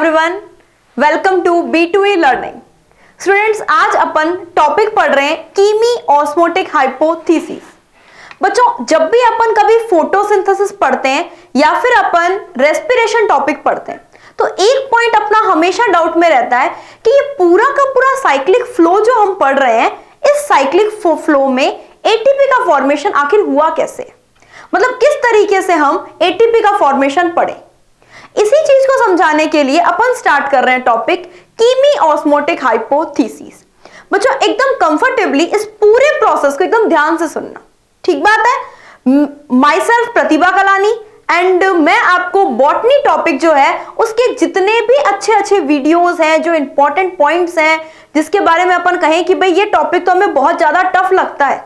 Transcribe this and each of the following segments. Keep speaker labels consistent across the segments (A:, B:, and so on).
A: Everyone, welcome to B2E learning. Students, आज अपन topic पढ़ रहे हैं कीमी ऑस्मोटिक हाइपोथेसिस। बच्चों, जब भी अपन कभी फोटोसिंथेसिस पढ़ते हैं या फिर अपन रेस्पिरेशन टॉपिक पढ़ते हैं तो एक पॉइंट अपना हमेशा डाउट में रहता है कि ये पूरा का पूरा साइक्लिक फ्लो जो हम पढ़ रहे हैं, इस साइक्लिक फ्लो में एटीपी का फॉर्मेशन आखिर हुआ कैसे, मतलब किस तरीके से हम एटीपी का फॉर्मेशन पढ़े। इसी चीज को समझाने के लिए अपन स्टार्ट कर रहे हैं टॉपिक कीमी ऑस्मोटिक हाइपोथेसिस। बच्चों, एकदम कंफर्टेबली इस पूरे प्रोसेस को एकदम ध्यान से सुनना, ठीक बात है। My self Pratibha Kalani and मैं आपको बॉटनी टॉपिक जो है उसके जितने भी अच्छे अच्छे वीडियोस हैं, जो इंपॉर्टेंट पॉइंट्स हैं, जिसके बारे में अपन कहें कि भाई ये टॉपिक तो हमें बहुत ज्यादा टफ लगता है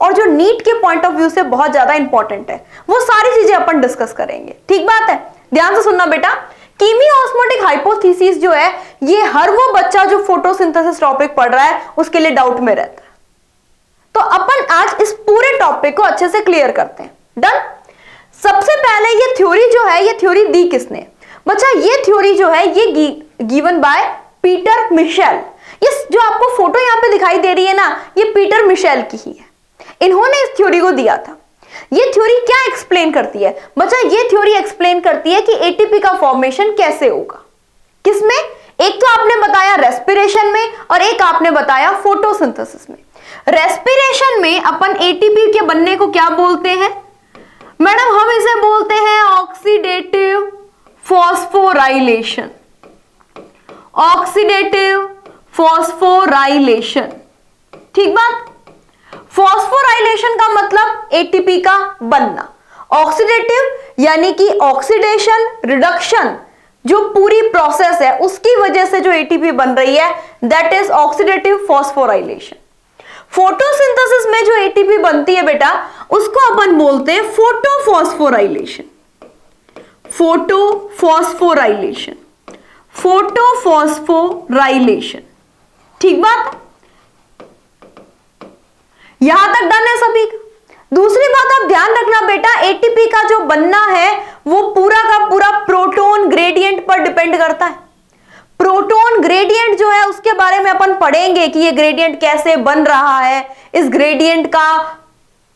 A: और जो नीट के पॉइंट ऑफ व्यू से बहुत ज्यादा इंपॉर्टेंट है, वो सारी चीजें अपन डिस्कस करेंगे, ठीक बात है। ध्यान से सुनना बेटा। कीमी ऑस्मोटिक हाइपोथेसिस जो है ये हर वो बच्चा जो फोटोसिंथेसिस टॉपिक पढ़ रहा है उसके लिए डाउट में रहता है। तो अपन आज इस पूरे टॉपिक को अच्छे से क्लियर करते हैं। डन। सबसे पहले ये थ्योरी जो है, ये थ्योरी दी किसने? बच्चा, ये थ्योरी जो है ये गिवन बाय पीटर मिशेल। ये जो आपको फोटो यहां पे दिखाई दे रही है ना, ये पीटर मिशेल की ही है। इन्होंने इस थ्योरी को दिया था। ये थ्योरी क्या एक्सप्लेन करती है? बच्चा, ये थ्योरी एक्सप्लेन करती है कि एटीपी का फॉर्मेशन कैसे होगा। किसमें? एक तो आपने बताया रेस्पिरेशन में और एक आपने बताया फोटोसिंथेसिस में। रेस्पिरेशन में अपन एटीपी के बनने को क्या बोलते हैं? मैडम, हम इसे बोलते हैं ऑक्सीडेटिव फॉस्फोराइलेशन। ऑक्सीडेटिव फॉस्फोराइलेशन, ठीक बात। फॉस्फोराइलेशन का मतलब एटीपी का बनना। ऑक्सीडेटिव यानी कि ऑक्सीडेशन रिडक्शन जो पूरी प्रोसेस है उसकी वजह से जो एटीपी बन रही है, that is oxidative phosphorylation. Photosynthesis में जो एटीपी बनती है बेटा, उसको अपन बोलते हैं फोटोफॉस्फोराइलेशन। फोटोफॉस्फोराइलेशन, फोटोफॉस्फोराइलेशन, ठीक बात। यहां तक डन है सभी का। दूसरी बात आप ध्यान रखना बेटा, एटीपी का जो बनना है वो पूरा का पूरा प्रोटॉन ग्रेडियंट पर डिपेंड करता है। प्रोटॉन ग्रेडियंट जो है उसके बारे में अपन पढ़ेंगे कि ये ग्रेडियंट कैसे बन रहा है, इस ग्रेडियंट का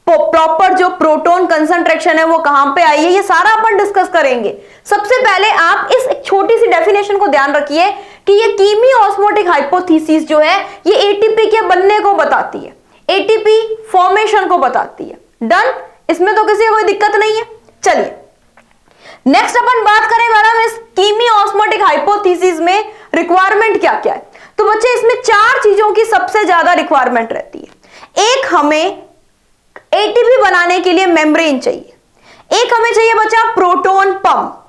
A: प्रॉपर जो प्रोटॉन कंसंट्रेशन है वो कहां पे आई है, ये सारा अपन डिस्कस करेंगे। सबसे पहले आप इस एक छोटी सी डेफिनेशन को ध्यान रखिए कि ये कीमी ऑस्मोटिक हाइपोथेसिस जो है ये एटीपी के बनने को बताती है, एटीपी फॉर्मेशन को बताती है। डन। इसमें तो किसी को कोई दिक्कत नहीं है। चलिए नेक्स्ट अपन बात करें मैडम इस कीमी ऑस्मोटिक हाइपोथेसिस में रिक्वायरमेंट क्या क्या है। तो बच्चे, इसमें चार चीजों की सबसे ज्यादा रिक्वायरमेंट रहती है। एक, हमें एटीपी बनाने के लिए मेम्ब्रेन चाहिए। एक हमें चाहिए बच्चा प्रोटॉन पंप,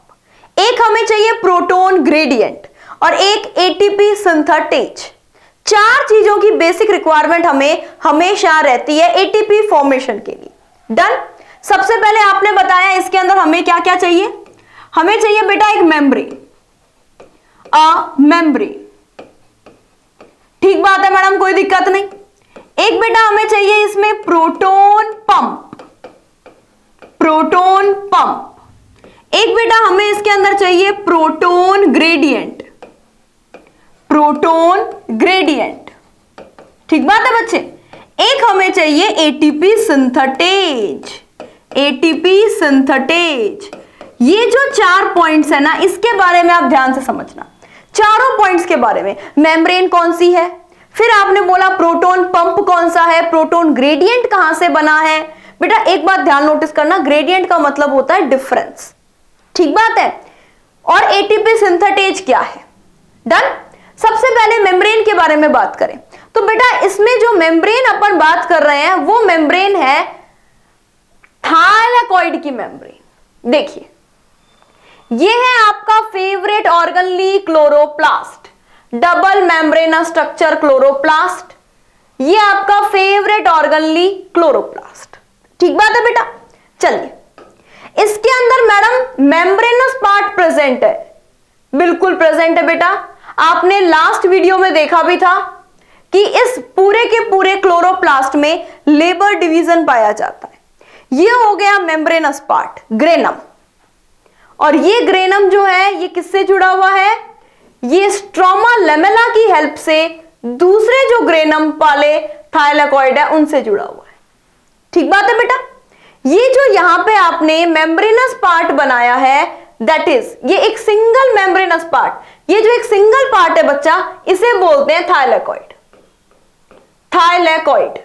A: एक हमें चाहिए प्रोटॉन ग्रेडियंट और एक एटीपी सिंथेटेज। चार चीजों की बेसिक रिक्वायरमेंट हमें हमेशा रहती है एटीपी फॉर्मेशन के लिए। डन। सबसे पहले आपने बताया इसके अंदर हमें क्या क्या चाहिए। हमें चाहिए बेटा एक मेम्ब्रेन, मेम्ब्रेन, ठीक बात है मैडम, कोई दिक्कत नहीं। एक बेटा हमें चाहिए इसमें प्रोटॉन पंप, प्रोटॉन पंप। एक बेटा हमें इसके अंदर चाहिए प्रोटॉन ग्रेडियंट, प्रोटॉन ग्रेडियंट, ठीक बात है बच्चे। एक हमें चाहिए एटीपी सिंथेटेज, एटीपी सिंथेटेज। ये जो चार पॉइंट्स है ना, इसके बारे में आप ध्यान से समझना। चारों पॉइंट्स के बारे में, मेम्ब्रेन कौन सी है, फिर आपने बोला प्रोटॉन पंप कौन सा है, प्रोटॉन ग्रेडियंट कहां से बना है। बेटा एक बात ध्यान नोटिस करना, ग्रेडियंट का मतलब होता है डिफरेंस, ठीक बात है। और एटीपी सिंथेटेज क्या है। डन। सबसे पहले मेम्ब्रेन के बारे में बात करें तो बेटा इसमें जो मेम्ब्रेन अपन बात कर रहे हैं वो मेम्ब्रेन है थाइलेकॉइड की मेम्ब्रेन। देखिए, ये है आपका favourite organelle chloroplast, double membranous structure chloroplast. ये आपका फेवरेट ऑर्गनली क्लोरोप्लास्ट, ठीक बात है बेटा। चलिए, इसके अंदर मैडम मेम्ब्रेनस पार्ट प्रेजेंट है, बिल्कुल प्रेजेंट है बेटा। आपने लास्ट वीडियो में देखा भी था कि इस पूरे के पूरे क्लोरोप्लास्ट में लेबर डिवीजन पाया जाता है। ये हो गया मेम्ब्रेनस पार्ट, ग्रेनम। और ये ग्रेनम जो है ये किससे जुड़ा हुआ है? ये स्ट्रोमा लेमेला की हेल्प से दूसरे जो ग्रेनम वाले थाइलेकॉइड है उनसे जुड़ा हुआ है। ठीक बात है बेटा। ये जो यहां पे आपने मेम्ब्रेनस पार्ट बनाया है, दैट इज ये एक सिंगल मेम्ब्रेनस पार्ट। ये जो एक सिंगल पार्ट है बच्चा, इसे बोलते हैं थाइलेकॉइड। थाइलेकॉइड।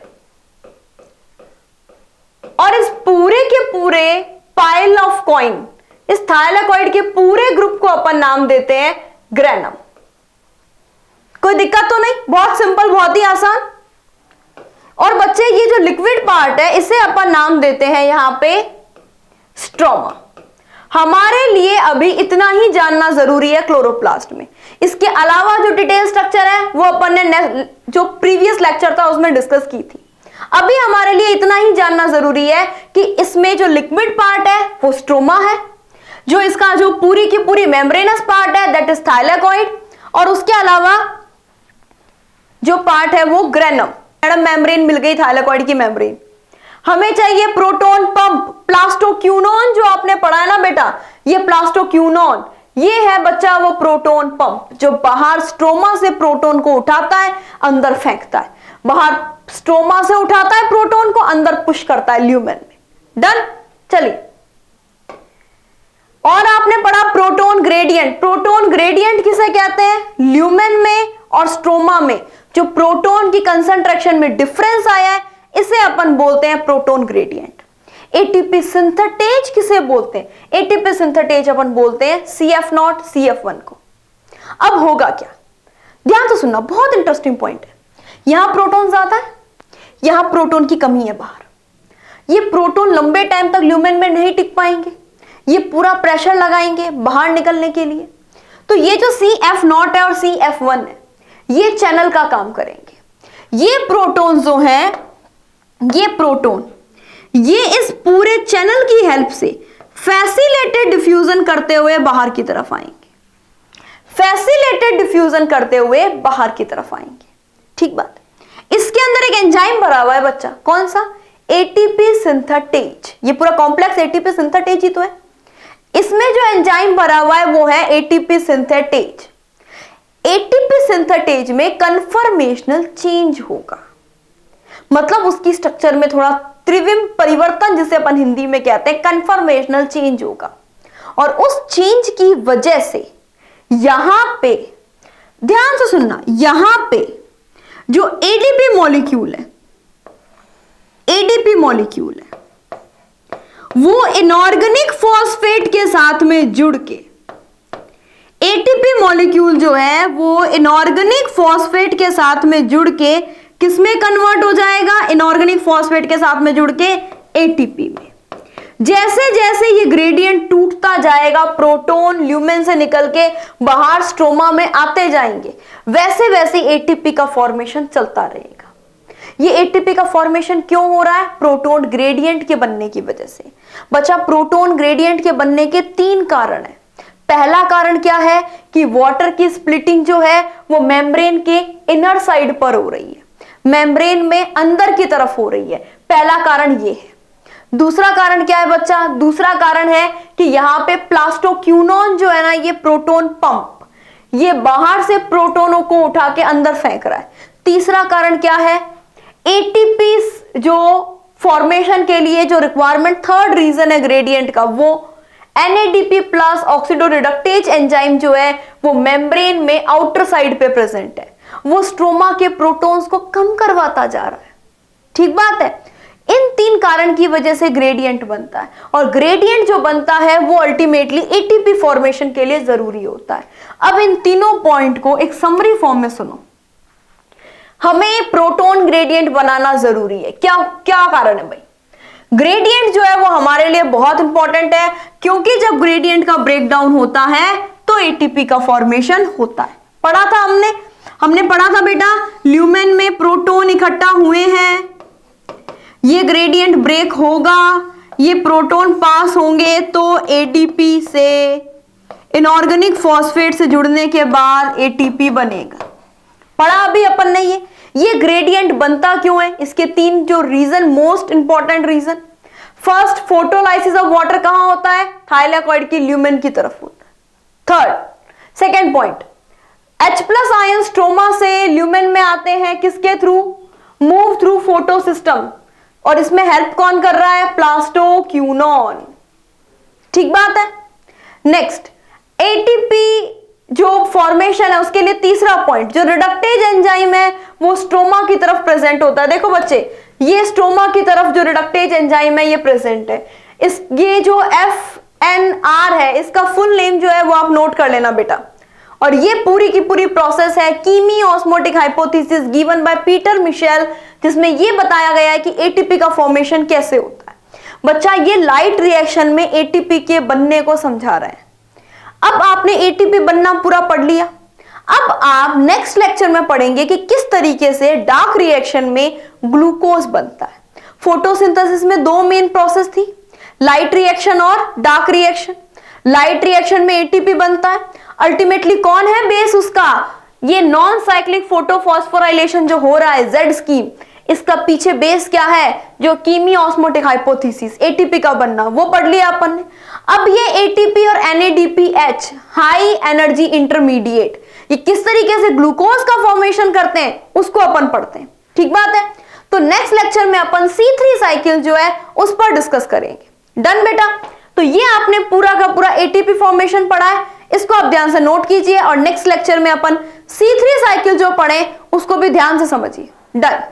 A: और इस पूरे के पूरे पाइल ऑफ कॉइन, इस थाइलेकॉइड के पूरे ग्रुप को अपन नाम देते हैं ग्रेनम। कोई दिक्कत तो नहीं, बहुत सिंपल, बहुत ही आसान। और बच्चे ये जो लिक्विड पार्ट है इसे अपन नाम देते हैं यहां पे स्ट्रोमा। हमारे लिए अभी इतना ही जानना जरूरी है क्लोरोप्लास्ट में। इसके अलावा जो डिटेल स्ट्रक्चर है वो अपन ने जो प्रीवियस लेक्चर था उसमें डिस्कस की थी। अभी हमारे लिए इतना ही जानना जरूरी है कि इसमें जो लिक्विड पार्ट है वो स्ट्रोमा है, जो इसका जो पूरी की पूरी मेम्ब्रेनस पार्ट है दैट इज थाइलेकॉइड, और उसके अलावा जो पार्ट है वो ग्रेनम। मैडम मेम्ब्रेन मिल गई, थाइलेकॉइड की मेम्ब्रेन। हमें चाहिए प्रोटोन पंप, प्लास्टोक्यूनोन जो आपने पढ़ा है ना बेटा, ये प्लास्टोक्यूनोन, ये है बच्चा वो प्रोटोन पंप जो बाहर स्ट्रोमा से प्रोटोन को उठाता है, अंदर फेंकता है। बाहर स्ट्रोमा से उठाता है प्रोटोन को, अंदर पुश करता है ल्यूमेन में। डन। चलिए, और आपने पढ़ा प्रोटोन ग्रेडियंट। प्रोटोन ग्रेडियंट किसे कहते हैं? ल्यूमेन में और स्ट्रोमा में जो प्रोटोन की कंसंट्रेशन में डिफरेंस आया है इसे अपन बोलते हैं प्रोटोन ग्रेडियंट। एटीपी सिंथेटेज किसे बोलते हैं? एटीपी सिंथेटेज अपन बोलते हैं CF0 CF1 को। अब होगा क्या, ध्यान से सुनना, बहुत इंटरेस्टिंग पॉइंट है। यहां प्रोटोन ज्यादा है, यहां प्रोटोन की कमी है बाहर। ये प्रोटोन लंबे टाइम तक ल्यूमेन में नहीं टिक पाएंगे, ये पूरा प्रेशर लगाएंगे बाहर निकलने के लिए। तो ये जो CF0 है और CF1 है ये चैनल का काम करेंगे। ये प्रोटोन जो हैं, ये प्रोटोन ये इस पूरे चैनल की हेल्प से फैसिलेटेड डिफ्यूजन करते हुए बाहर की तरफ आएंगे। फैसिलेटेड डिफ्यूजन करते हुए बाहर की तरफ आएंगे। ठीक बात। इसके अंदर एक एंजाइम भरा हुआ है बच्चा, कौन सा? ATP synthetase. ये पूरा कॉम्प्लेक्स एटीपी सिंथेटेज ही तो है। इसमें जो एंजाइम भरा हुआ है वो है एटीपी सिंथेटेज। एटीपी सिंथेटेज में कन्फर्मेशनल चेंज होगा, मतलब उसकी स्ट्रक्चर में थोड़ा त्रिविम परिवर्तन जिसे अपन हिंदी में कहते हैं, कन्फर्मेशनल चेंज होगा। और उस चेंज की वजह से यहां पे ध्यान से सुनना, यहां पे जो एडीपी मॉलिक्यूल है, एडीपी मॉलिक्यूल है वो इनऑर्गेनिक फॉस्फेट के साथ में जुड़ के, एटीपी मॉलिक्यूल जो है वो इनऑर्गेनिक फॉस्फेट के साथ में जुड़ के किसमें कन्वर्ट हो जाएगा? इनऑर्गेनिक फॉस्फेट के साथ में जुड़ के एटीपी में। जैसे जैसे ये ग्रेडियंट टूटता जाएगा, प्रोटोन ल्यूमेन से निकल के बाहर स्ट्रोमा में आते जाएंगे, वैसे वैसे एटीपी का फॉर्मेशन चलता रहेगा। ये एटीपी का फॉर्मेशन क्यों हो रहा है? प्रोटोन ग्रेडियंट के बनने की वजह से। बच्चा, प्रोटोन ग्रेडियंट के बनने के 3 कारण है। पहला कारण क्या है कि वाटर की स्प्लिटिंग जो है वो मेम्ब्रेन के इनर साइड पर हो रही है, मेम्ब्रेन में अंदर की तरफ हो रही है। पहला कारण ये है। दूसरा कारण क्या है बच्चा? दूसरा कारण है कि यहां पे प्लास्टोक्यूनोन जो है ना, ये प्रोटोन पंप, ये बाहर से प्रोटोनों को उठा के अंदर फेंक रहा है। तीसरा कारण क्या है? एटीपी जो फॉर्मेशन के लिए जो रिक्वायरमेंट, थर्ड रीजन है ग्रेडियंट का, वो NADP प्लस ऑक्सीडोरिडक्टेज एंजाइम जो है वो मेम्ब्रेन में आउटर साइड पे प्रेजेंट है, वो स्ट्रोमा के प्रोटॉन्स को कम करवाता जा रहा है। ठीक बात है। इन 3 कारण की वजह से ग्रेडियंट बनता है, और ग्रेडियंट जो बनता है वो अल्टीमेटली एटीपी फॉर्मेशन के लिए जरूरी होता है। अब इन तीनों पॉइंट को एक समरी फॉर्म में सुनो। हमें प्रोटोन ग्रेडियंट बनाना जरूरी है। क्या क्या कारण है भाई? ग्रेडियंट जो है वो हमारे लिए बहुत इंपॉर्टेंट है, क्योंकि जब ग्रेडियंट का ब्रेकडाउन होता है तो एटीपी का फॉर्मेशन होता है। पढ़ा था हमने पढ़ा था बेटा, ल्यूमेन में प्रोटोन इकट्ठा हुए हैं, ये ग्रेडियंट ब्रेक होगा, ये प्रोटोन पास होंगे तो एटीपी से, इनऑर्गेनिक फॉस्फेट से जुड़ने के बाद एटीपी बनेगा। पढ़ा अभी अपन ने ये ग्रेडियंट बनता क्यों है? इसके 3 जो region, most important region. First, photolysis of water कहां होता है? थाइलेकॉइड की ल्यूमेन की तरफ होता है। Third, second point, H plus ion stroma से ल्यूमेन में आते हैं किसके through? Move through photo system. और इसमें हेल्प कौन कर रहा है? प्लास्टोक्यूनॉन। ठीक बात है। नेक्स्ट, एटीपी जो फॉर्मेशन है उसके लिए तीसरा पॉइंट, जो रिडक्टेज एंजाइम है वो स्ट्रोमा की तरफ प्रेजेंट होता है। देखो बच्चे, ये स्ट्रोमा की तरफ जो रिडक्टेज एंजाइम है ये प्रेजेंट है। ये जो FNR है इसका फुल नेम जो है वो आप नोट कर लेना बेटा। और ये पूरी की पूरी प्रोसेस है chemiosmotic hypothesis given by Peter Mitchell, जिसमें ये बताया गया है कि एटीपी का फॉर्मेशन कैसे होता है। बच्चा, ये लाइट रिएक्शन में एटीपी के बनने को समझा रहे हैं। अब आपने एटीपी बनना पूरा पढ़ लिया। अब आप नेक्स्ट लेक्चर में पढ़ेंगे कि किस तरीके से डार्क रिएक्शन में ग्लूकोज बनता है। फोटोसिंथेसिस में दो मेन प्रोसेस थी, लाइट रिएक्शन और डार्क रिएक्शन। लाइट रिएक्शन में एटीपी बनता है। अल्टीमेटली कौन है बेस उसका? ये नॉन साइक्लिक फोटोफॉस्फोराइलेशन जो हो रहा है जेड स्कीम, इसका पीछे बेस क्या है? जो कीमी ऑस्मोटिक हाइपोथेसिस, एटीपी का बनना, वो पढ़ लिया अपन ने। अब ये एटीपी और NADPH हाई एनर्जी इंटरमीडिएट, ये किस तरीके से ग्लूकोज का फॉर्मेशन करते हैं उसको अपन पढ़ते हैं। ठीक बात है। तो नेक्स्ट लेक्चर में अपन C3 साइकिल जो है उस पर डिस्कस करेंगे। डन बेटा। तो ये आपने पूरा का पूरा एटीपी फॉर्मेशन पढ़ा है, इसको आप ध्यान से नोट कीजिए और नेक्स्ट लेक्चर में अपन C3 साइकिल जो पढ़े उसको भी ध्यान से समझिए। डन।